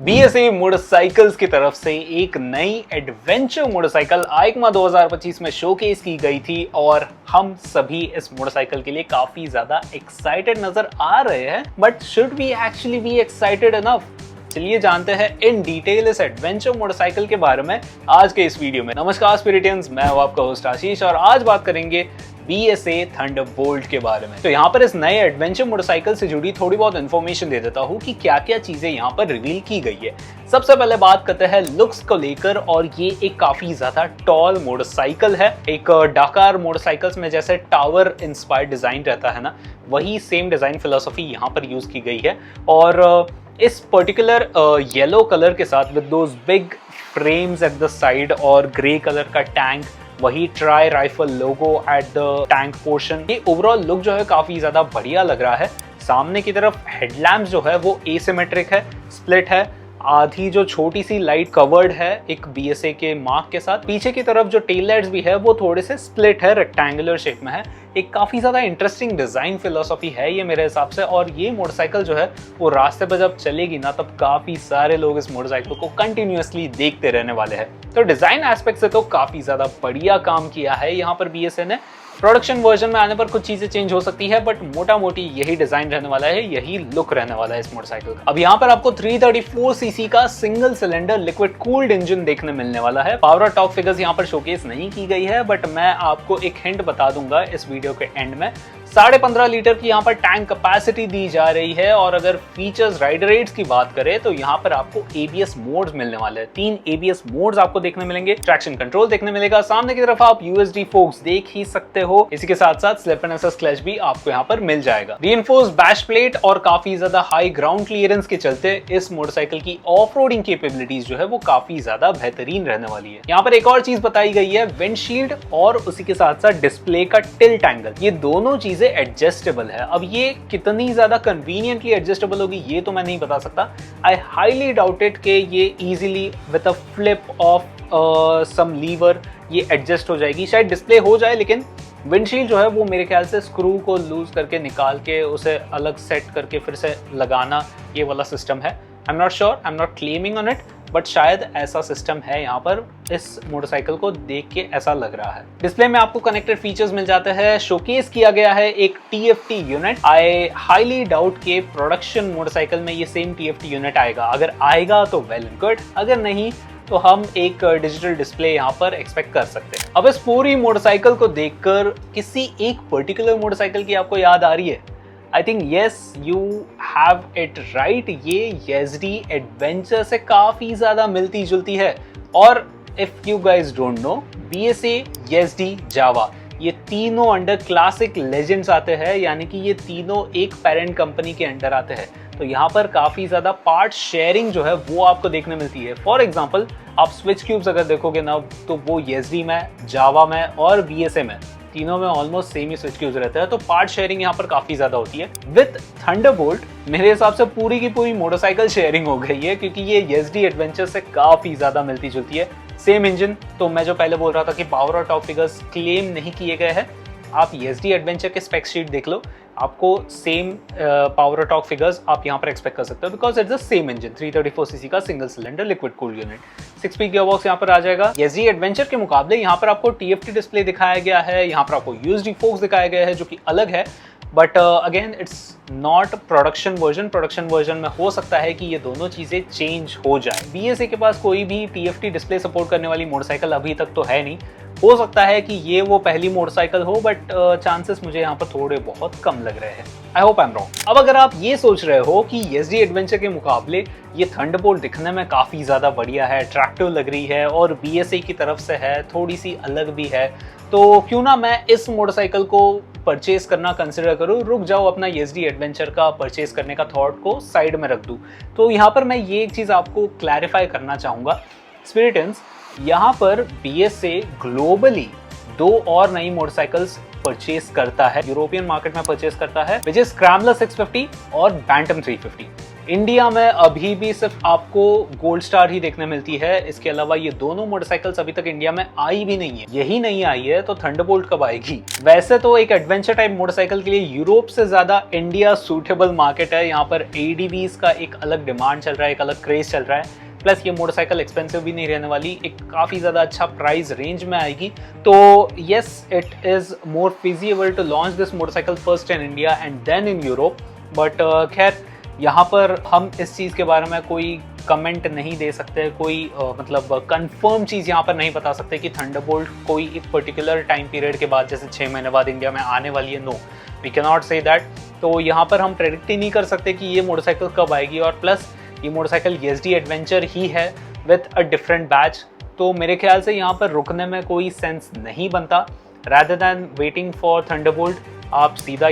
BSA motorcycles की तरफ से एक नई एडवेंचर मोटरसाइकिल आइकमा 2025 में शोकेस की गई थी और हम सभी इस मोटरसाइकिल के लिए काफी ज्यादा एक्साइटेड नजर आ रहे हैं। But should we actually be excited enough? चलिए जानते हैं इन डिटेल इस एडवेंचर मोटरसाइकिल के बारे में आज के इस वीडियो में। नमस्कार स्पिरिटियंस, मैं हूं आपका होस्ट आशीष और आज बात करेंगे BSA थंडरबोल्ट के बारे में। तो यहाँ पर इस नए एडवेंचर मोटरसाइकिल से जुड़ी थोड़ी बहुत इन्फॉर्मेशन दे देता हूँ कि क्या क्या चीजें यहाँ पर रिवील की गई है। सबसे पहले बात करते हैं लुक्स को लेकर, और ये एक काफी ज्यादा टॉल मोटरसाइकिल है। एक डाकार मोटरसाइकिल्स में जैसे टावर इंस्पायर्ड डिजाइन रहता है ना, वही सेम डिजाइन फिलोसफी यहाँ पर यूज की गई है। और इस पर्टिकुलर येलो कलर के साथ with those big frames at the side और ग्रे कलर का टैंक, वही try rifle logo at the tank portion, ये ओवरऑल लुक जो है काफी ज्यादा बढ़िया लग रहा है। सामने की तरफ हेडलैम्प्स जो है वो एसिमेट्रिक है, स्प्लिट है। आधी जो छोटी सी लाइट कवर्ड है एक BSA के मार्क के साथ। पीछे की तरफ जो टेल लाइट्स भी है वो थोड़े से स्प्लिट है, रेक्टेंगुलर शेप में है। एक काफी ज्यादा इंटरेस्टिंग डिजाइन फिलोसफी है ये मेरे हिसाब से। और ये मोटरसाइकिल जो है वो रास्ते पर जब चलेगी ना, तब काफी सारे लोग इस मोटरसाइकिल को कंटिन्यूअसली देखते रहने वाले हैं। तो डिजाइन एस्पेक्ट से तो काफी ज्यादा बढ़िया काम किया है यहाँ पर BSA ने। प्रोडक्शन वर्जन में आने पर कुछ चीजें चेंज हो सकती है, बट मोटा मोटी यही डिजाइन रहने वाला है, यही लुक रहने वाला है इस मोटरसाइकिल का। अब यहाँ पर आपको 334cc का single cylinder liquid cooled engine देखने मिलने वाला है। पावर और टॉर्क फिगर्स यहाँ पर शोकेस नहीं की गई है, बट मैं आपको एक हिंट बता दूंगा इस वीडियो के एंड में। 15.5 लीटर की यहाँ पर टैंक कैपेसिटी दी जा रही है। और अगर फीचर्स राइडर रेट्स की बात करें तो यहाँ पर आपको ABS मोड्स मिलने वाले हैं। 3 ABS मोड्स आपको देखने मिलेंगे, ट्रैक्शन कंट्रोल देखने मिलेगा। सामने की तरफ आप USD फोक्स देख ही सकते हो। इसी के साथ साथ स्लिप एंड असिस्ट क्लच भी आपको यहाँ पर मिल जाएगा। रीइंफोर्स्ड बैश प्लेट और काफी ज्यादा हाई ग्राउंड क्लियरेंस के चलते इस मोटरसाइकिल की ऑफ रोडिंग कैपेबिलिटीज जो है वो काफी ज्यादा बेहतरीन रहने वाली है। यहाँ पर एक और चीज बताई गई है, विंडशील्ड और उसी के साथ साथ डिस्प्ले का टिल्ट एंगल, ये दोनों चीजें एडजस्टेबल है। अब ये कितनी ज्यादा कन्वीनियंटली एडजस्टेबल होगी ये तो मैं नहीं बता सकता। आई हाईली डाउटेड कि ये easily with a flip of some lever ये एडजस्ट हो जाएगी। शायद डिस्प्ले हो जाए, लेकिन विंडशील्ड जो है वो मेरे ख्याल से स्क्रू को लूज करके निकाल के उसे अलग सेट करके फिर से लगाना, ये वाला सिस्टम है। I am not sure, I am not claiming on it, but शायद ऐसा सिस्टम है। यहाँ पर इस मोटरसाइकिल को देख के ऐसा लग रहा है। डिस्प्ले में आपको कनेक्टेड फीचर्स मिल जाते हैं। शोकेस किया गया है एक TFT unit. I highly doubt के प्रोडक्शन मोटरसाइकिल में ये सेम TFT यूनिट आएगा। अगर आएगा तो वेल एंड गुड, अगर नहीं तो हम एक डिजिटल डिस्प्ले यहाँ पर एक्सपेक्ट कर सकते हैं। अब इस पूरी मोटरसाइकिल को देखकर किसी एक पर्टिकुलर मोटरसाइकिल की आपको याद आ रही है? I think yes, you have it right. ये YZD एडवेंचर से काफी ज्यादा मिलती जुलती है। और if you guys don't know, BSA, YZD, जावा, ये तीनों अंडर क्लासिक लेजेंड्स आते हैं, यानी कि ये तीनों एक पेरेंट कंपनी के अंडर आते हैं। तो यहाँ पर काफी ज्यादा पार्ट शेयरिंग जो है वो आपको देखने मिलती है। फॉर एग्जाम्पल, आप स्विच क्यूब्स अगर देखोगे ना, तो वो YZD में, जावा में और BSA में, तीनों में ऑलमोस्ट सेम ही स्विच क्यूब्स रहते हैं। तो पार्ट शेयरिंग यहाँ पर काफी ज्यादा होती है। विद थंडरबोल्ट मेरे हिसाब से पूरी की पूरी मोटरसाइकिल शेयरिंग हो गई है, क्योंकि ये YZD एडवेंचर से काफी ज्यादा मिलती जुलती है। सेम इंजन, तो मैं जो पहले बोल रहा था कि पावर और टॉर्क फिगर्स क्लेम नहीं किए गए हैं, आप YZD एडवेंचर के स्पेक शीट देख लो, आपको सेम पावर और टॉर्क फिगर्स आप यहाँ पर एक्सपेक्ट कर सकते हो, because it's the same engine. 334cc का single cylinder liquid cooled unit, six speed gearbox यहाँ पर आ जाएगा। YZD एडवेंचर के मुकाबले यहाँ पर आपको TFT डिस्प्ले दिखाया गया है, यहाँ पर आपको USD फोक्स दिखाया गया है जो कि अलग है। But again it's not production version. Production version में हो सकता है कि ये दोनों चीज़ें चेंज हो जाए। BSA के पास कोई भी TFT डिस्प्ले सपोर्ट करने वाली मोटरसाइकिल अभी तक तो है नहीं। हो सकता है कि ये वो पहली मोटरसाइकिल हो, बट चांसेस मुझे यहाँ पर थोड़े बहुत कम लग रहे हैं। I hope I am wrong. अब अगर आप ये सोच रहे हो कि YZD एडवेंचर के मुकाबले ये थंडरबोल्ट दिखने में काफ़ी ज़्यादा बढ़िया है, अट्रैक्टिव लग रही है और BSA की तरफ से है, थोड़ी सी अलग भी है, तो क्यों ना मैं इस मोटरसाइकिल को परचेज करना कंसिडर करूँ, रुक जाओ अपना YZD एडवेंचर का परचेज करने का थॉट को साइड में रख दूँ। तो यहाँ पर मैं ये एक चीज़ आपको क्लैरिफाई करना चाहूँगा स्पिरिटियंस, यहाँ पर BSA ग्लोबली 2 और नई मोटरसाइकिल्स परचेज करता है, यूरोपियन मार्केट में परचेज करता है, विच इज स्क्रैम्बलर 650 और बैंटम 350। इंडिया में अभी भी सिर्फ आपको गोल्ड स्टार ही देखने मिलती है। इसके अलावा ये दोनों मोटरसाइकिल्स अभी तक इंडिया में आई भी नहीं है। यही नहीं आई है तो थंडरबोल्ट कब आएगी? वैसे तो एक एडवेंचर टाइप मोटरसाइकिल के लिए यूरोप से ज्यादा इंडिया सूटेबल मार्केट है। यहाँ पर एडीवीज का एक अलग डिमांड चल रहा है, एक अलग क्रेज चल रहा है। प्लस ये मोटरसाइकिल एक्सपेंसिव भी नहीं रहने वाली, एक काफ़ी ज़्यादा अच्छा प्राइस रेंज में आएगी। तो yes, it is more feasible to launch this motorcycle first in India and then in Europe. But खैर, यहाँ पर हम इस चीज़ के बारे में कोई कमेंट नहीं दे सकते, कोई मतलब कंफर्म चीज़ यहाँ पर नहीं बता सकते कि थंडरबोल्ट कोई एक पर्टिकुलर टाइम पीरियड के बाद, जैसे 6 महीने बाद इंडिया में आने वाली है। No, we can not say that. तो यहाँ पर हम प्रेडिक्ट ही नहीं कर सकते कि ये मोटरसाइकिल कब आएगी। और प्लस ये मोटरसाइकिल ESD एडवेंचर ही है विथ अ डिफरेंट बैच। तो मेरे ख्याल से यहाँ पर रुकने में कोई सेंस नहीं बनता। Rather than waiting for Thunderbolt, आप सीधा